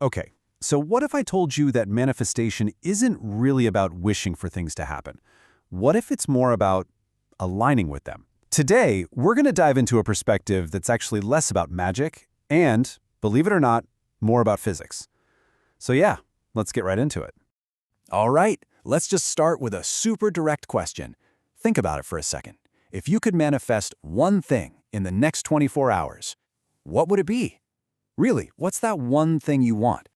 Okay, so what if I told you that manifestation isn't really about wishing for things to happen? What if it's more about aligning with them? Today, we're going to dive into a perspective that's actually less about magic and, believe it or not, more about physics. So yeah, let's get right into it. All right, let's just start with a super direct question. Think about it for a second. If you could manifest one thing in the next 24 hours, what would it be? Really, what's that one thing you want?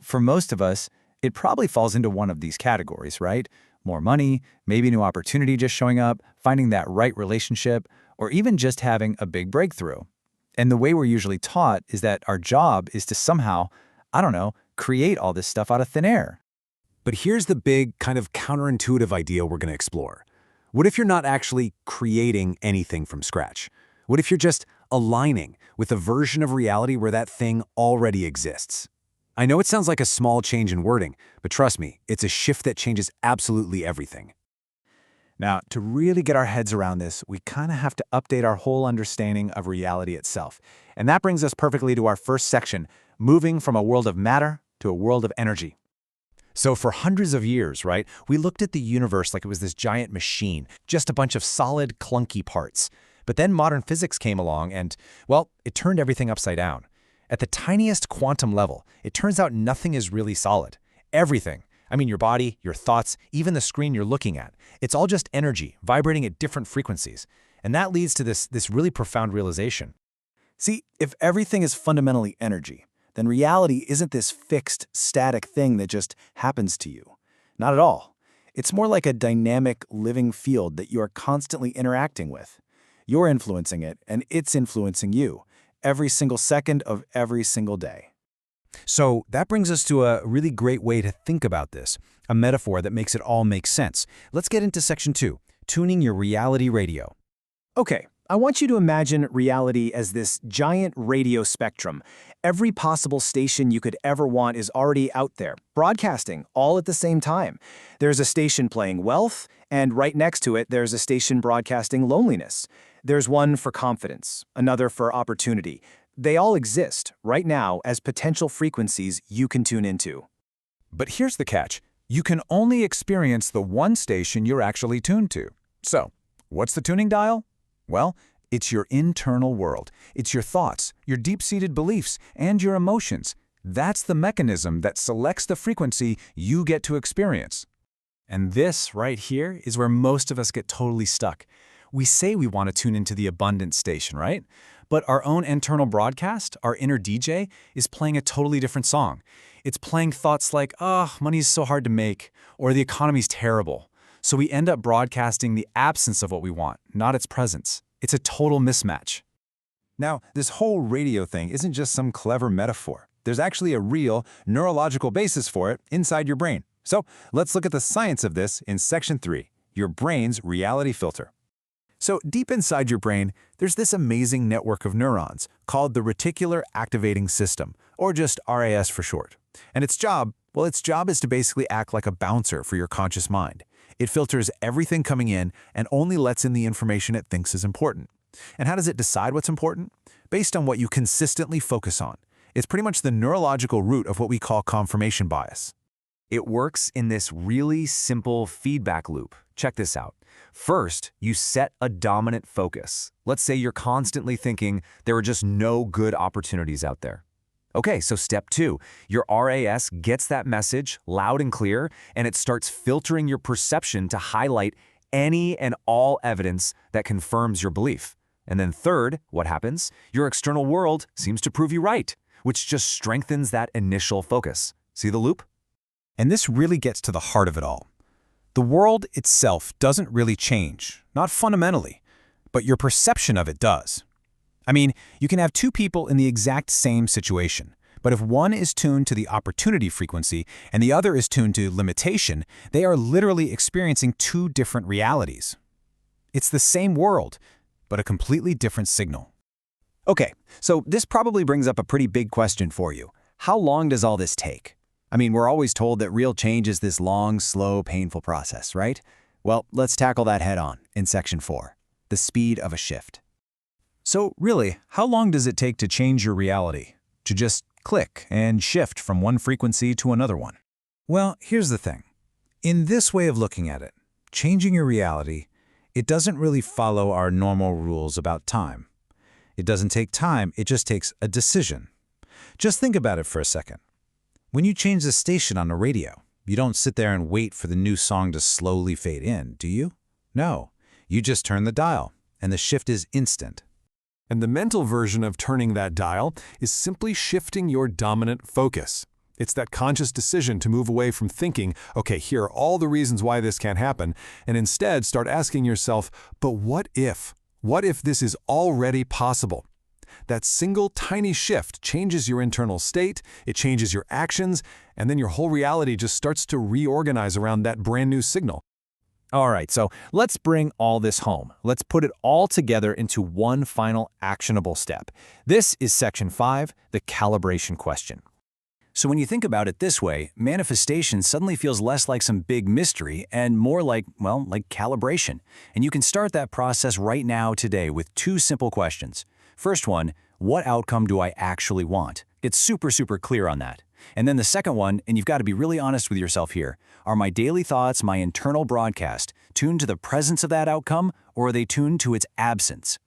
For most of us, it probably falls into one of these categories, right? More money, maybe a new opportunity just showing up, finding that right relationship, or even just having a big breakthrough. And the way we're usually taught is that our job is to somehow, create all this stuff out of thin air. But here's the big, kind of counterintuitive idea we're going to explore. What if you're not actually creating anything from scratch? What if you're just aligning with a version of reality where that thing already exists? I know it sounds like a small change in wording, but trust me, it's a shift that changes absolutely everything. Now, to really get our heads around this, we kind of have to update our whole understanding of reality itself. And that brings us perfectly to our first section, moving from a world of matter to a world of energy. So for hundreds of years, right, we looked at the universe like it was this giant machine, just a bunch of solid, clunky parts. But then modern physics came along and, well, it turned everything upside down. At the tiniest quantum level, it turns out nothing is really solid. Everything, your body, your thoughts, even the screen you're looking at, it's all just energy vibrating at different frequencies. And that leads to this really profound realization. See, if everything is fundamentally energy, then reality isn't this fixed, static thing that just happens to you. Not at all. It's more like a dynamic, living field that you are constantly interacting with. You're influencing it, and it's influencing you, every single second of every single day. So that brings us to a really great way to think about this, a metaphor that makes it all make sense. Let's get into section 2, tuning your reality radio. Okay, I want you to imagine reality as this giant radio spectrum. Every possible station you could ever want is already out there, broadcasting all at the same time. There's a station playing wealth, and right next to it, there's a station broadcasting loneliness. There's one for confidence, another for opportunity. They all exist right now as potential frequencies you can tune into. But here's the catch. You can only experience the one station you're actually tuned to. So, what's the tuning dial? Well, it's your internal world. It's your thoughts, your deep-seated beliefs, and your emotions. That's the mechanism that selects the frequency you get to experience. And this right here is where most of us get totally stuck. We say we want to tune into the abundance station, right? But our own internal broadcast, our inner DJ, is playing a totally different song. It's playing thoughts like, money is so hard to make, or the economy's terrible. So we end up broadcasting the absence of what we want, not its presence. It's a total mismatch. Now, this whole radio thing isn't just some clever metaphor. There's actually a real neurological basis for it inside your brain. So let's look at the science of this in section 3, your brain's reality filter. So deep inside your brain, there's this amazing network of neurons called the reticular activating system, or just RAS for short. And its job is to basically act like a bouncer for your conscious mind. It filters everything coming in and only lets in the information it thinks is important. And how does it decide what's important? Based on what you consistently focus on. It's pretty much the neurological root of what we call confirmation bias. It works in this really simple feedback loop. Check this out. First, you set a dominant focus. Let's say you're constantly thinking there are just no good opportunities out there. Okay, so step 2, your RAS gets that message loud and clear, and it starts filtering your perception to highlight any and all evidence that confirms your belief. And then third, what happens? Your external world seems to prove you right, which just strengthens that initial focus. See the loop? And this really gets to the heart of it all. The world itself doesn't really change, not fundamentally, but your perception of it does. You can have two people in the exact same situation, but if one is tuned to the opportunity frequency and the other is tuned to limitation, they are literally experiencing two different realities. It's the same world, but a completely different signal. Okay, so this probably brings up a pretty big question for you. How long does all this take? We're always told that real change is this long, slow, painful process, right? Well, let's tackle that head on in section 4, the speed of a shift. So really, how long does it take to change your reality? To just click and shift from one frequency to another one. Well, here's the thing. In this way of looking at it, changing your reality, it doesn't really follow our normal rules about time. It doesn't take time, it just takes a decision. Just think about it for a second. When you change the station on a radio, you don't sit there and wait for the new song to slowly fade in, do you? No, you just turn the dial, and the shift is instant. And the mental version of turning that dial is simply shifting your dominant focus. It's that conscious decision to move away from thinking, okay, here are all the reasons why this can't happen, and instead start asking yourself, but what if? What if this is already possible? That single tiny shift changes your internal state, it changes your actions, and then your whole reality just starts to reorganize around that brand new signal. All right, so let's bring all this home. Let's put it all together into one final actionable step. This is Section 5, the calibration question. So when you think about it this way, manifestation suddenly feels less like some big mystery and more like, well, like calibration. And you can start that process right now today with two simple questions. First one, what outcome do I actually want? Get super clear on that. And then the second one, and you've got to be really honest with yourself here, are my daily thoughts, my internal broadcast, tuned to the presence of that outcome, or are they tuned to its absence?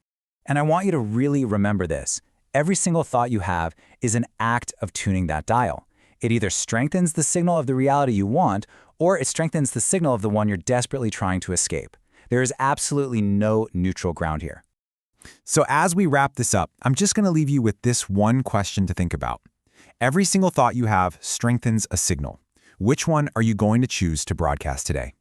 And I want you to really remember this. Every single thought you have is an act of tuning that dial. It either strengthens the signal of the reality you want, or it strengthens the signal of the one you're desperately trying to escape. There is absolutely no neutral ground here. So as we wrap this up, I'm just going to leave you with this one question to think about. Every single thought you have strengthens a signal. Which one are you going to choose to broadcast today?